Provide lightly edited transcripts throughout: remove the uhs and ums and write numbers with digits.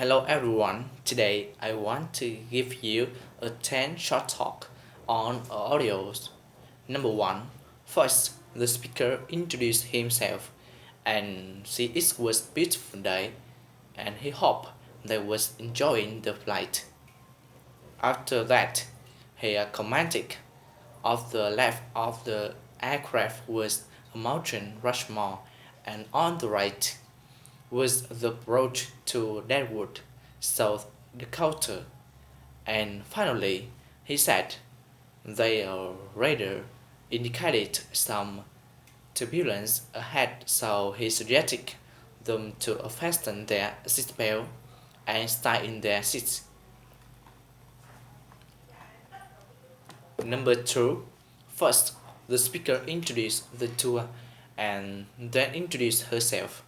Hello everyone, today I want to give you a 10 short talk on audios. Number 1. First, the speaker introduced himself and said it was a beautiful day and he hoped they was enjoying the flight. After that, he commented of the left of the aircraft was a mountain Rushmore and on the right was the road to Deadwood, South Dakota. And finally, he said their radar indicated some turbulence ahead, so he suggested them to fasten their seatbelt and stay in their seats. Number 2. First, the speaker introduced the tour and then introduced herself.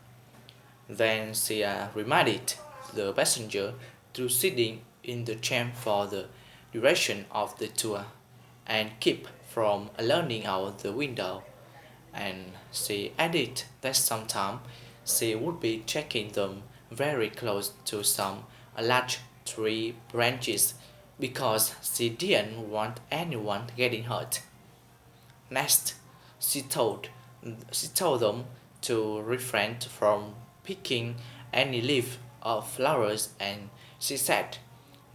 Then she reminded the passenger to sitting in the chair for the duration of the tour and keep from leaning out the window. And she added that sometime she would be checking them very close to some large tree branches because she didn't want anyone getting hurt. Next, she told she told them to refrain from picking any leaf or flowers and she said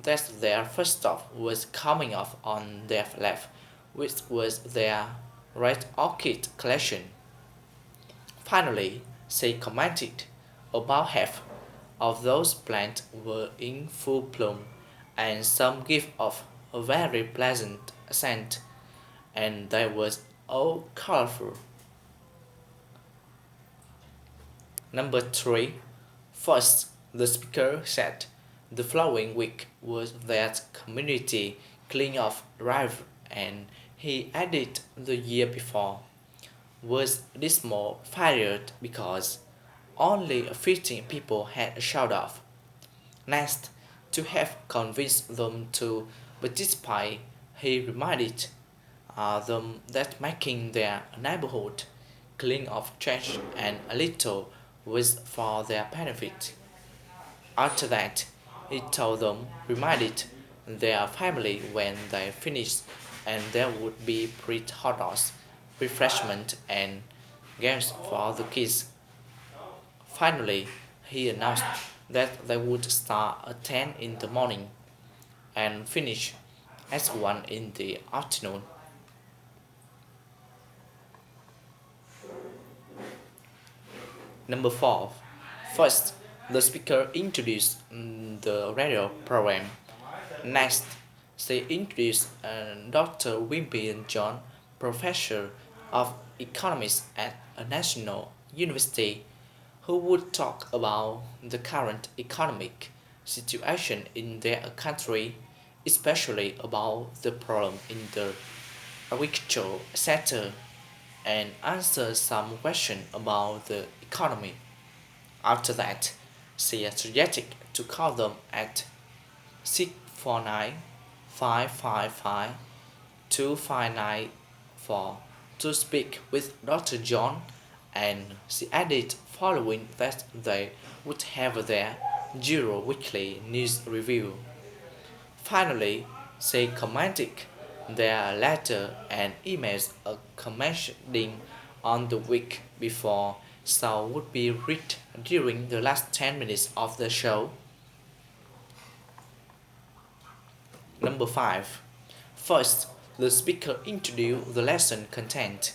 that their first stop was coming up on their left, which was their red orchid collection. Finally, she commented about half of those plants were in full bloom and some give off a very pleasant scent and they was all colorful. Number 3. First, the speaker said the following week was that community clean-up drive and he added the year before was dismal failure because only 15 people had showed up. Next, to have convinced them to participate, he reminded them that making their neighborhood clean of trash and a little was for their benefit. After that, he told them, reminded their family when they finished, and there would be free hot dogs, refreshment, and games for the kids. Finally, he announced that they would start at 10 in the morning and finish at 1 in the afternoon. Number 4. First, the speaker introduced the radio program. Next, she introduced Dr. Wimpy John, professor of economics at a national university, who would talk about the current economic situation in their country, especially about the problem in the agricultural sector, and answer some question about the economy. After that, she suggested to call them at 649 555 2594 to speak with Dr. John, and she added following that they would have their Euro weekly news review. Finally, she commented their letter and emails commenting on the week before so would be read during the last 10 minutes of the show. Number 5. First, the speaker introduced the lesson content.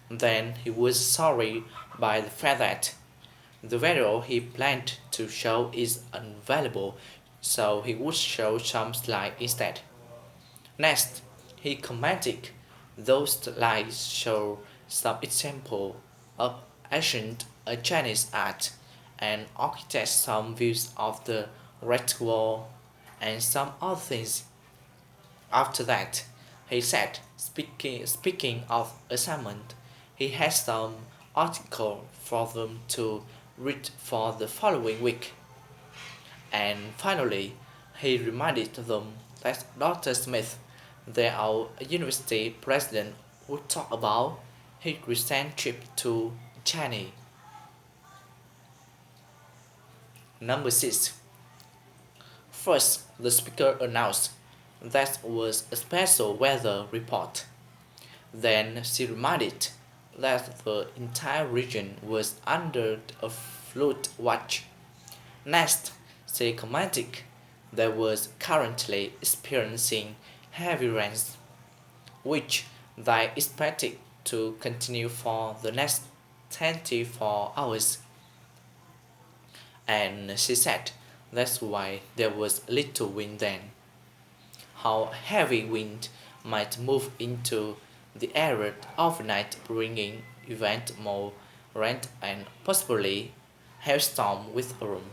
Then he was sorry by the fact that the video he planned to show is unavailable, so he would show some slides instead. Next, he commented those slides show some example of ancient Chinese art and architect some views of the Red Wall and some other things. After that, he said, speaking of assignment, he has some article for them to read for the following week. And finally, he reminded them that Dr. Smith, their university president, would talk about his recent trip to China. Number 6. First, the speaker announced that was a special weather report. Then she reminded that the entire region was under a flood watch. Next, she commented that was currently experiencing heavy rains, which they expected to continue for the next 24 hours. And she said that's why there was little wind then. How heavy wind might move into the area overnight, bringing even more rain and possibly hailstorm with room.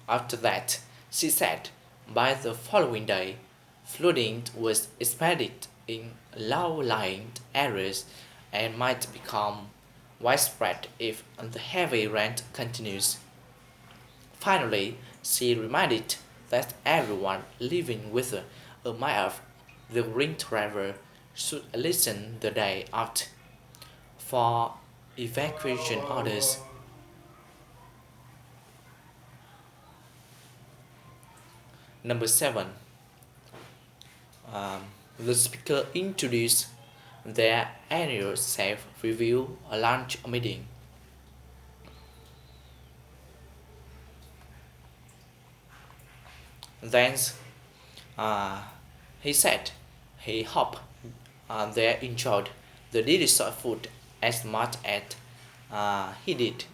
After that, she said by the following day, flooding was expected in low-lying areas and might become widespread if the heavy rain continues. Finally, she reminded that everyone living within a mile of the ring travel should listen the day out for evacuation orders. Number 7. The speaker introduced their annual self-review lunch meeting. Then uh, he said he hoped they enjoyed the delicious food as much as he did.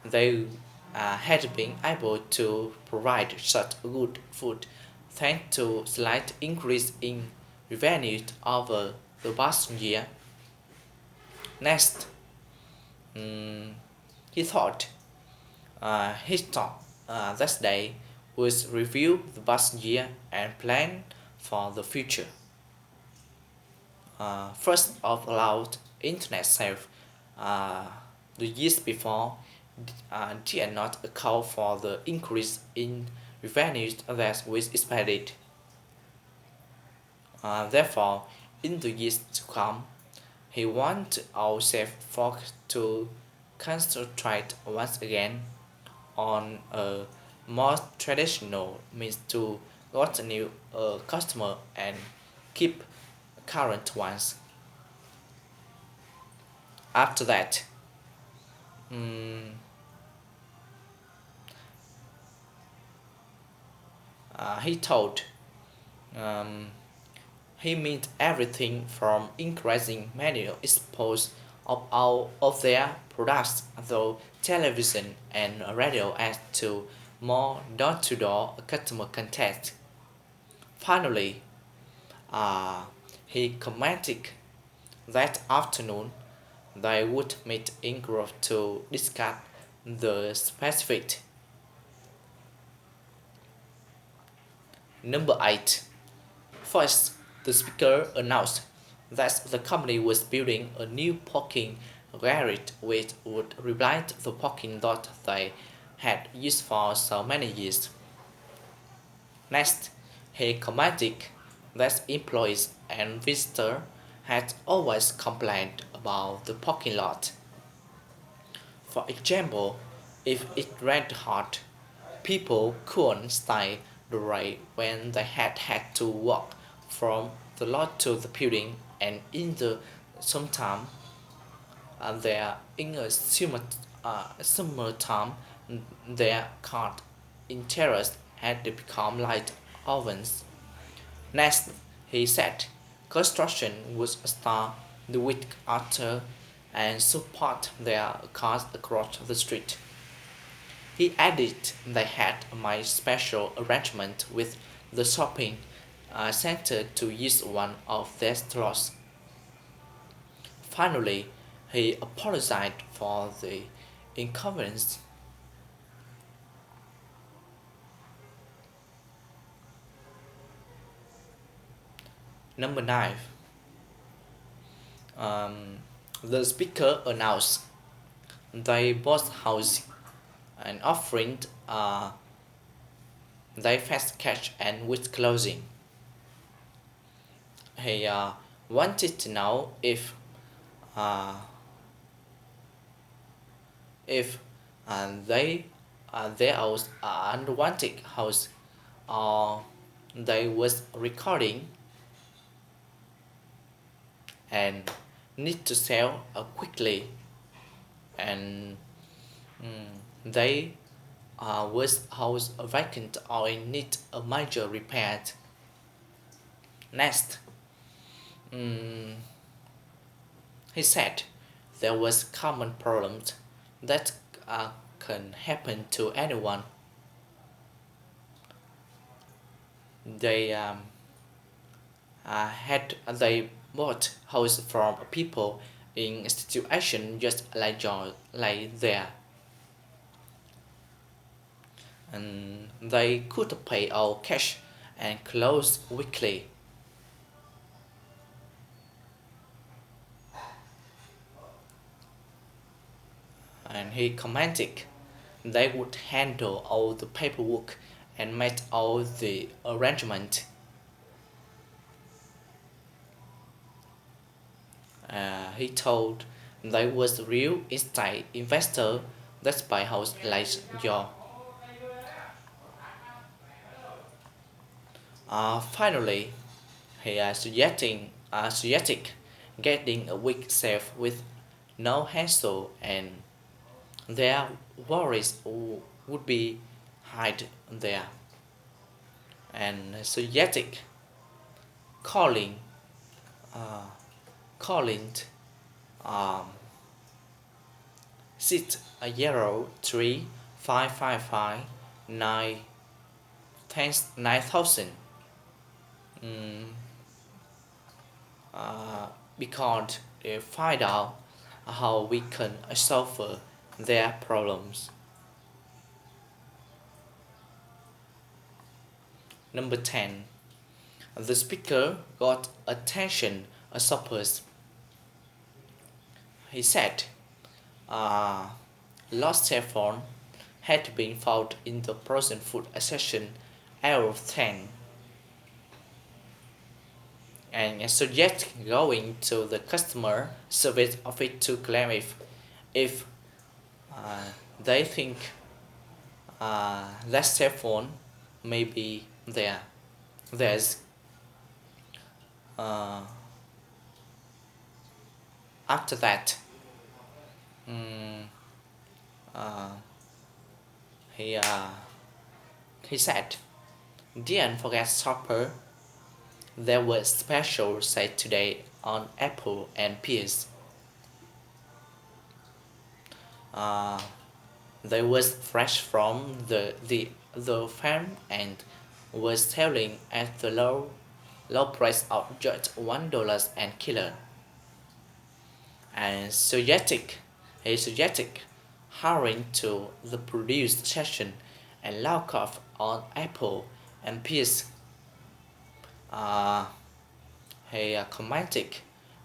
They had been able to provide such good food thanks to slight increase in revenue over the past year. Next, he thought his talk that day was review the past year and plan for the future. First of allowed internet sales uh, the years before did not account for the increase in revenues that was expected. Therefore, in the years to come, he wanted our safe folk to concentrate once again on a more traditional means to got new customer and keep current ones. After that, mm, he told um, he meant everything from increasing menu expose of all of their products through television and radio ads to more door-to-door customer contact. Finally, uh, he commented that afternoon they would meet in group to discuss the specific. Number 8. First, the speaker announced that the company was building a new parking garage which would replace the parking lot they had used for so many years. Next, he commented that employees and visitors had always complained about the parking lot. For example, if it rained hard, people couldn't stay dry when they had to walk from the lot to the building, and in the summertime, there in a summertime, their car interiors had become like ovens. Next, he said construction would start the week after and support their cars across the street. He added they had made special arrangement with the shopping center to use one of their stores. Finally, he apologized for the inconvenience. Number 9. Um, the speaker announced they bought housing and offering they fast cash and with closing. He wanted to know uh, if they there was an unwanted house or they was recording and need to sell quickly and they was house vacant or in need a major repair. Next, mm, he said there was common problems that can happen to anyone. They they bought house from people in situation just like there, and they could pay all cash and close weekly. And he commented they would handle all the paperwork and make all the arrangement. He told they was real estate investor that buy house like your. Finally, he suggested getting a week safe with no hassle and their worries would be hide there and suggested calling uh, calling um, 603 555 9,000 mm, because they find out how we can solve their problems. Number 10. The speaker got attention shoppers. He said, uh, lost cell phone had been found in the frozen food section aisle 10 and suggest going to the customer service office to claim if they think that cell phone may be there. There's uh, after that mm, uh, he he said, "Didn't forget shopper. There was special sale today on apple and pears. Uh, they was fresh from the farm and was selling at the low price of just $1 and kilo." And he suggested hurrying to the produce section and lock off on apple and pears. Uh, he commented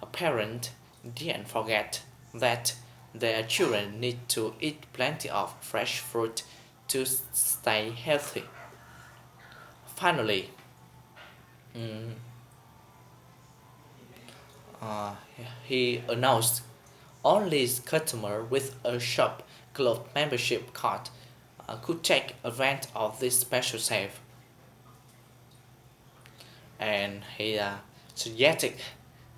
a parent didn't forget that their children need to eat plenty of fresh fruit to stay healthy. Finally, mm, uh, he announced only customers with a shop club membership card could take advantage of this special sale, and he suggested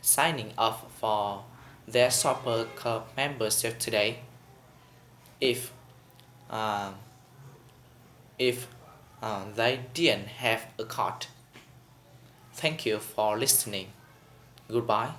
signing up for their shopper club membership today if uh, if they didn't have a card. Thank you for listening. Goodbye.